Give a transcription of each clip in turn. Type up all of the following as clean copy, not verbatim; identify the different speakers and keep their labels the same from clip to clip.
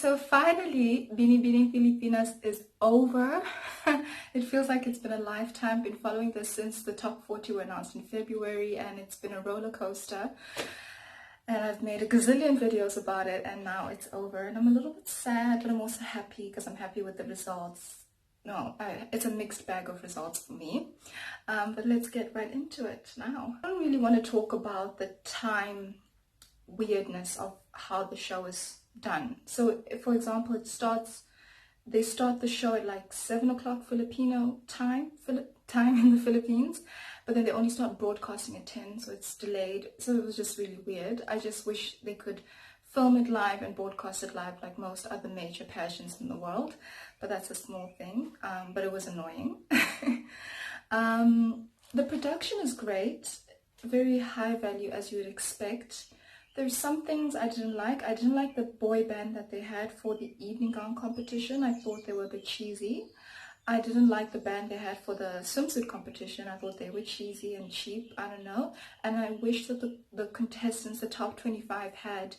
Speaker 1: So finally, Binibining Pilipinas is over. It feels like it's been a lifetime. Been following this since the top 40 were announced in February, and it's been a roller coaster. And I've made a gazillion videos about it, and now it's over. And I'm a little bit sad, but I'm also happy because I'm happy with the results. It's a mixed bag of results for me. But let's get right into it now. I don't really want to talk about the time weirdness of how the show is done. So if, for example, they start the show at like 7 o'clock Filipino time in the Philippines, but then they only start broadcasting at 10, so it's delayed. So it was just really weird. I just wish they could film it live and broadcast it live like most other major pageants in the world, but that's a small thing. But it was annoying. The production is great, very high value as you would expect. There's some things I didn't like. I didn't like the boy band that they had for the evening gown competition. I thought they were a bit cheesy. I didn't like the band they had for the swimsuit competition. I thought they were cheesy and cheap. I don't know. And I wish that the contestants, the top 25, had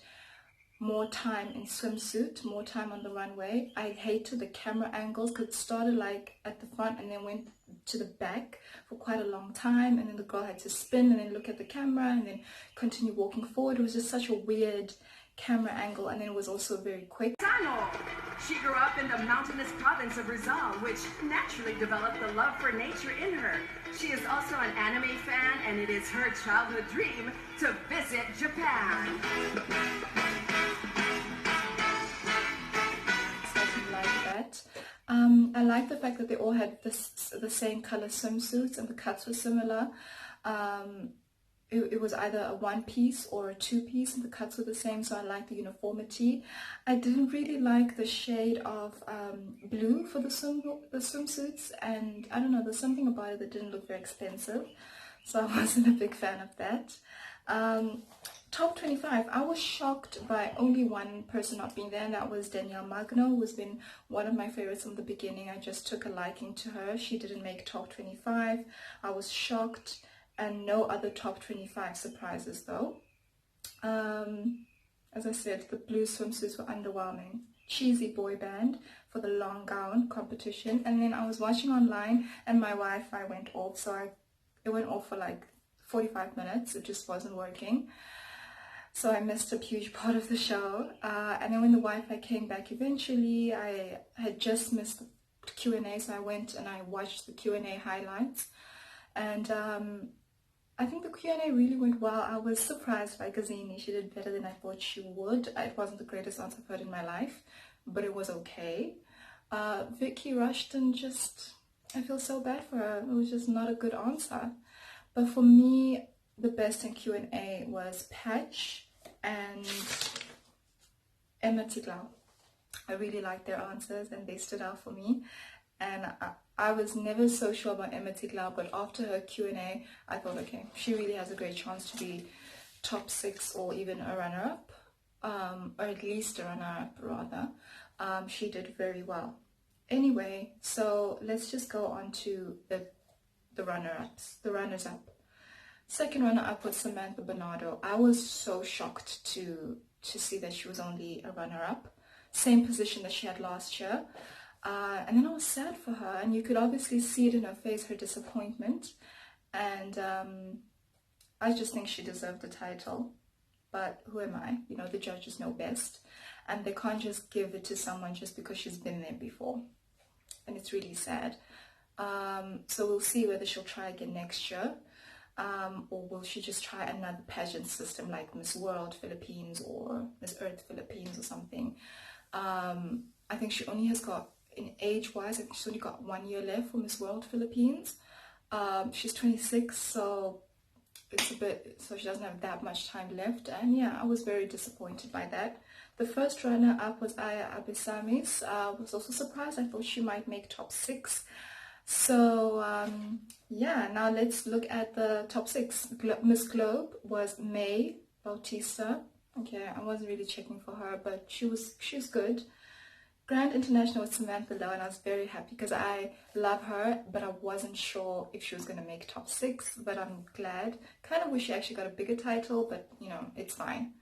Speaker 1: more time in swimsuit, more time on the runway. I hated the camera angles because it started like at the front and then went to the back for quite a long time, and then the girl had to spin and then look at the camera and then continue walking forward. It was just such a weird camera angle, and then it was also very quick.
Speaker 2: She grew up in the mountainous province of Rizal, which naturally developed the love for nature in her. She is also an anime fan, and it is her childhood dream to visit Japan.
Speaker 1: I like the fact that they all had the same color swimsuits and the cuts were similar. It was either a one piece or a two piece and the cuts were the same, so I like the uniformity. I didn't really like the shade of blue for the swimsuits, and I don't know, there's something about it that didn't look very expensive, so I wasn't a big fan of that. Top 25, I was shocked by only one person not being there, and that was Danielle Magno, who's been one of my favorites from the beginning. I just took a liking to her. She didn't make top 25. I was shocked, and no other top 25 surprises though. As I said, the blue swimsuits were underwhelming. Cheesy boy band for the long gown competition, and then I was watching online and my Wi-Fi went off, so it went off for like 45 minutes. It just wasn't working. So I missed a huge part of the show. And then when the Wi-Fi came back eventually, I had just missed the Q&A, so I went and I watched the Q&A highlights. And I think the Q&A really went well. I was surprised by Gazini. She did better than I thought she would. It wasn't the greatest answer I've heard in my life, but it was okay. Vicky Rushton, I feel so bad for her. It was just not a good answer. But for me, the best in Q&A was Patch and Emma Tiglau. I really liked their answers and they stood out for me. And I was never so sure about Emma Tiglau, but after her Q&A, I thought, okay, she really has a great chance to be top 6 or even a runner-up, or at least a runner-up rather. She did very well. Anyway, so let's just go on to the runner-ups, the runners-up. Second runner-up was Samantha Bernardo. I was so shocked to see that she was only a runner-up. Same position that she had last year. And then I was sad for her, and you could obviously see it in her face, her disappointment. And I just think she deserved the title. But who am I? You know, the judges know best. And they can't just give it to someone just because she's been there before. And it's really sad. So we'll see whether she'll try again next year. Or will she just try another pageant system like Miss World Philippines or Miss Earth Philippines or something. I think she only has got, in age-wise, I think she's only got 1 year left for Miss World Philippines. She's 26, so she doesn't have that much time left. And yeah, I was very disappointed by that. The first runner-up was Aya Abesamis. I was also surprised. I thought she might make top 6. So yeah, now let's look at the top 6. Miss Globe was May Bautista. Okay, I wasn't really checking for her, but she was good. Grand International was Samantha Lowe, and I was very happy because I love her, but I wasn't sure if she was going to make top 6, but I'm glad. Kind of wish she actually got a bigger title, but you know, it's fine.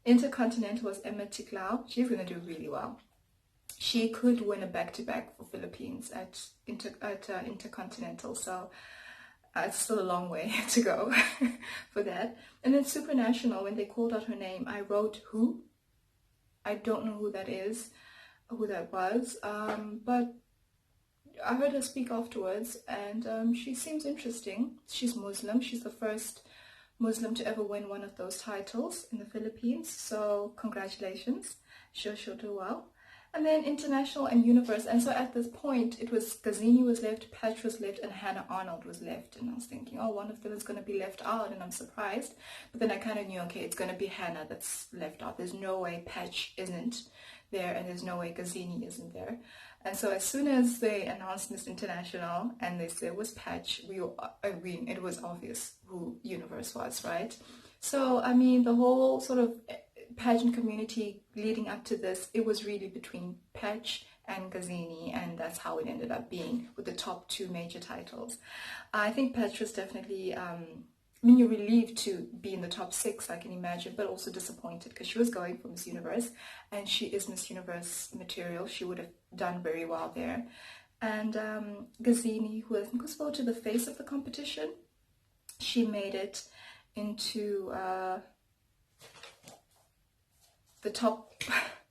Speaker 1: Intercontinental was Emma Ticlau. She's going to do really well. She could win a back-to-back for Philippines at Intercontinental, so it's still a long way to go for that. And then Supranational, when they called out her name, I wrote who? I don't know who that is, who that was, but I heard her speak afterwards, and she seems interesting. She's Muslim. She's the first Muslim to ever win one of those titles in the Philippines, so congratulations. She'll do well. And then International and Universe, and so at this point it was Gazini was left, Patch was left, and Hannah Arnold was left, and I was thinking, oh, one of them is going to be left out, and I'm surprised. But then I kind of knew, okay, it's going to be Hannah that's left out. There's no way Patch isn't there, and there's no way Gazini isn't there. And so as soon as they announced Miss International and they said it was Patch, it was obvious who Universe was, right? So I mean, the whole sort of pageant community leading up to this, it was really between Patch and Gazini, and that's how it ended up being with the top two major titles. I think Patch was definitely, I mean, you're relieved to be in the top 6, I can imagine, but also disappointed because she was going for Miss Universe, and she is Miss Universe material. She would have done very well there. And Gazini, who I think was voted the face of the competition, she made it into the top,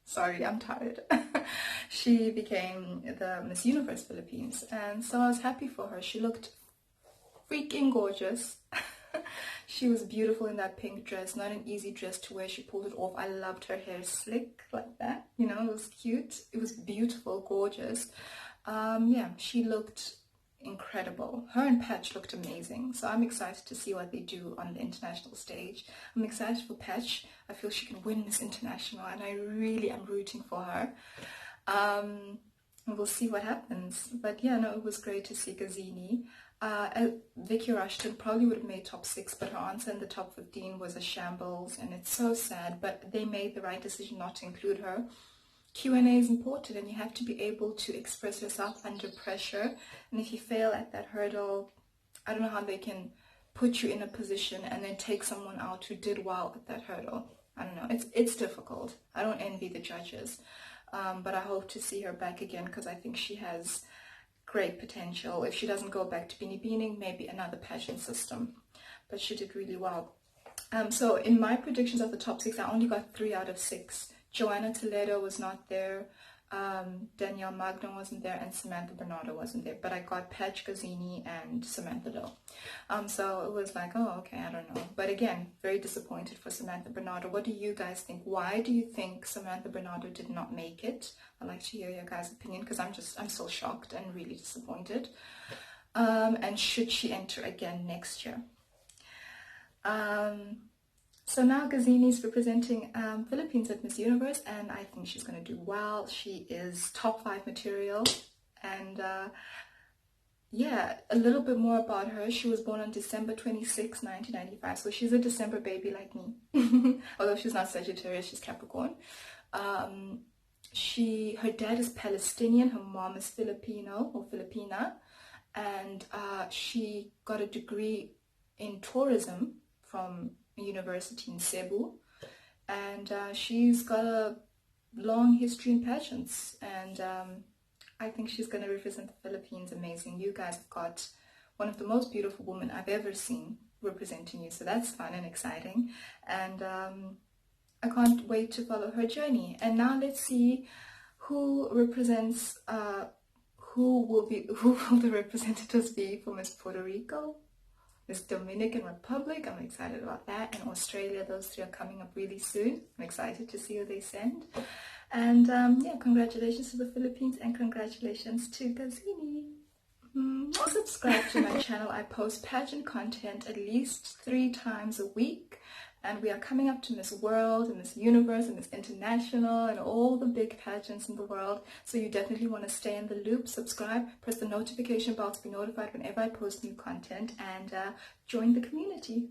Speaker 1: sorry, I'm tired. She became the Miss Universe Philippines, and so I was happy for her. She looked freaking gorgeous. She was beautiful in that pink dress, not an easy dress to wear. She pulled it off. I loved her hair slick like that, you know, it was cute. It was beautiful, gorgeous. Yeah, she looked incredible. Her and Patch looked amazing, so I'm excited to see what they do on the international stage. I'm excited for Patch. I feel she can win this international, and I really am rooting for her. And we'll see what happens. But yeah, no, it was great to see Gazini. Vicky Rushton probably would have made top 6, but her answer in the top 15 was a shambles, and it's so sad, but they made the right decision not to include her. Q&A is important, and you have to be able to express yourself under pressure, and if you fail at that hurdle, I don't know how they can put you in a position and then take someone out who did well at that hurdle. I don't know, it's difficult. I don't envy the judges, but I hope to see her back again because I think she has great potential. If she doesn't go back to Binibining, maybe another pageant system, but she did really well. So in my predictions of the top 6, I only got 3 out of 6. Joanna Toledo was not there, Danielle Magno wasn't there, and Samantha Bernardo wasn't there, but I got Patch, Gazini, and Samantha Lowe. So it was like, oh, okay, I don't know. But again, very disappointed for Samantha Bernardo. What do you guys think? Why do you think Samantha Bernardo did not make it? I'd like to hear your guys' opinion because I'm so shocked and really disappointed. And should she enter again next year? So now Gazini is representing Philippines at Miss Universe, and I think she's going to do well. She is top 5 material, and yeah, a little bit more about her. She was born on December 26, 1995, so she's a December baby like me. Although she's not Sagittarius, she's Capricorn. Her dad is Palestinian, her mom is Filipino or Filipina, and she got a degree in tourism from a university in Cebu, and she's got a long history in pageants, and I think she's going to represent the Philippines amazing. You guys have got one of the most beautiful women I've ever seen representing you, so that's fun and exciting, and I can't wait to follow her journey. And now let's see who represents who will the representatives be for Miss Puerto Rico, Miss Dominican Republic. I'm excited about that, and Australia. Those 3 are coming up really soon. I'm excited to see who they send. And yeah, congratulations to the Philippines, and congratulations to Gazini. Subscribe to my channel. I post pageant content at least 3 times a week, and we are coming up to Miss World and Miss Universe and Miss International and all the big pageants in the world, so you definitely want to stay in the loop. Subscribe, press the notification bell to be notified whenever I post new content, and join the community.